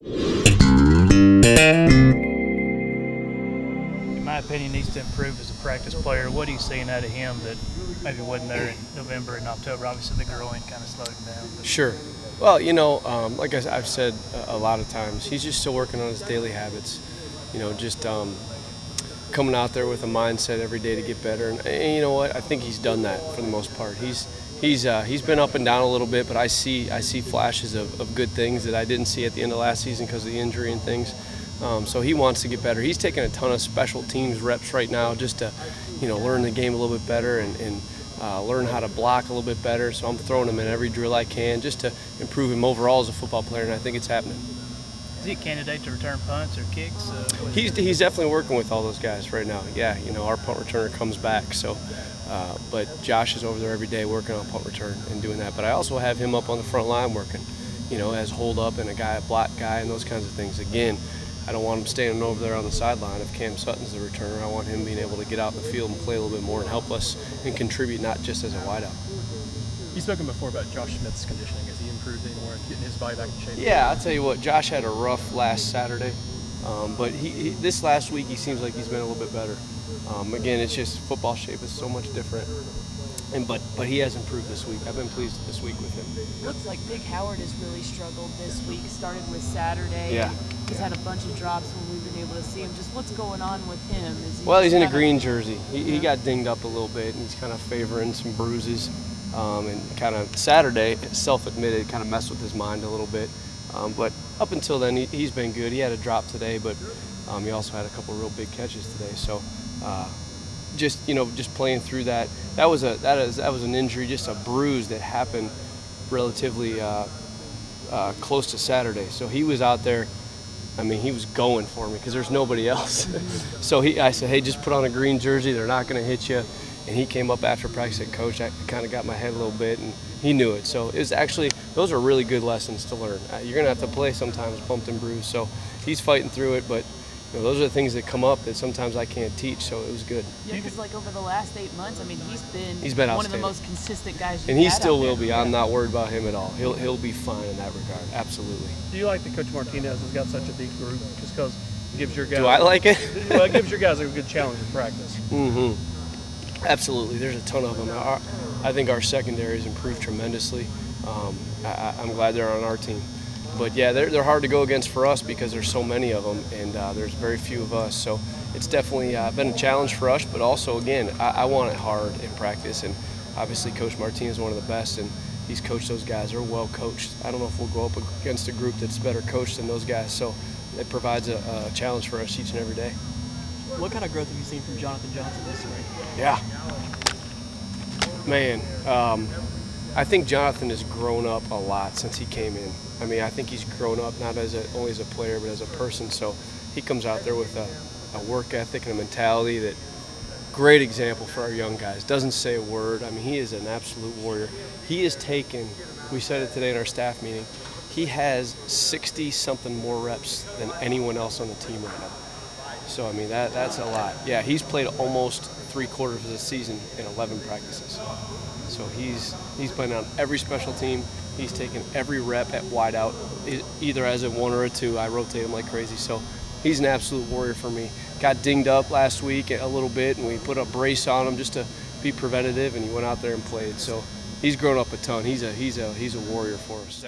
In my opinion, needs to improve as a practice player. What are you seeing out of him that maybe wasn't there in November and October? Obviously, the groin kind of slowed him down. But. Sure. Well, you know, like I've said a lot of times, he's just still working on his daily habits. You know, just coming out there with a mindset every day to get better. And you know what? I think he's done that for the most part. He's been up and down a little bit, but I see flashes of good things that I didn't see at the end of last season because of the injury and things. So he wants to get better. He's taking a ton of special teams reps right now just to, you know, learn the game a little bit better and learn how to block a little bit better. So I'm throwing him in every drill I can just to improve him overall as a football player, and I think it's happening. Is he a candidate to return punts or kicks? He's definitely working with all those guys right now. Yeah, you know, our punt returner comes back, so. But Josh is over there every day working on punt return and doing that. But I also have him up on the front line working, you know, as hold up and a block guy and those kinds of things. Again, I don't want him standing over there on the sideline if Cam Sutton's the returner. I want him being able to get out in the field and play a little bit more and help us and contribute, not just as a wideout. You've spoken before about Josh Smith's conditioning. Has he improved anymore and getting his body back in shape? Yeah, I'll tell you what, Josh had a rough last Saturday. But this last week he seems like he's been a little bit better. Again, it's just football shape is so much different. But he has improved this week. I've been pleased this week with him. Looks like Big Howard has really struggled this week. Started with Saturday. Yeah. He's had a bunch of drops when we've been able to see him. Just what's going on with him? Well, he's in a green jersey. He got dinged up a little bit, and he's kind of favoring some bruises. And kind of Saturday, self-admitted, kind of messed with his mind a little bit. But up until then, he's been good. He had a drop today, but he also had a couple real big catches today. So just playing through that. That was an injury, just a bruise that happened relatively close to Saturday. So he was out there. I mean, he was going for me because there's nobody else. So I said, hey, just put on a green jersey. They're not going to hit you. And he came up after practice and said, Coach, I kind of got my head a little bit, and he knew it. So it was actually, those are really good lessons to learn. You're going to have to play sometimes bumped and bruised. So he's fighting through it, but you know, those are the things that come up that sometimes I can't teach, so it was good. Yeah, because like over the last 8 months, I mean, he's been one of the most consistent guys. And he still will be. I'm not worried about him at all. He'll be fine in that regard, absolutely. Do you like that Coach Martinez has got such a deep group just because it gives your guys? Do I like it? Well, it gives your guys a good challenge in practice. Mm-hmm. Absolutely. There's a ton of them. I think our secondary has improved tremendously. I'm glad they're on our team. But yeah, they're hard to go against for us because there's so many of them, and there's very few of us. So it's definitely been a challenge for us, but also, again, I want it hard in practice. And obviously Coach Martinez is one of the best, and he's coached those guys. They're well coached. I don't know if we'll go up against a group that's better coached than those guys. So it provides a challenge for us each and every day. What kind of growth have you seen from Jonathan Johnson this week? Yeah. Man, I think Jonathan has grown up a lot since he came in. I mean, I think he's grown up not only as a player but as a person. So he comes out there with a work ethic and a mentality that great example for our young guys. Doesn't say a word. I mean, he is an absolute warrior. He has taken, we said it today in our staff meeting, he has 60-something more reps than anyone else on the team right now. So, I mean, that's a lot. Yeah, he's played almost 3/4 of the season in 11 practices. So he's playing on every special team. He's taken every rep at wideout, either as a 1 or a 2. I rotate him like crazy. So he's an absolute warrior for me. Got dinged up last week a little bit, and we put a brace on him just to be preventative, and he went out there and played. So he's grown up a ton. He's a warrior for us.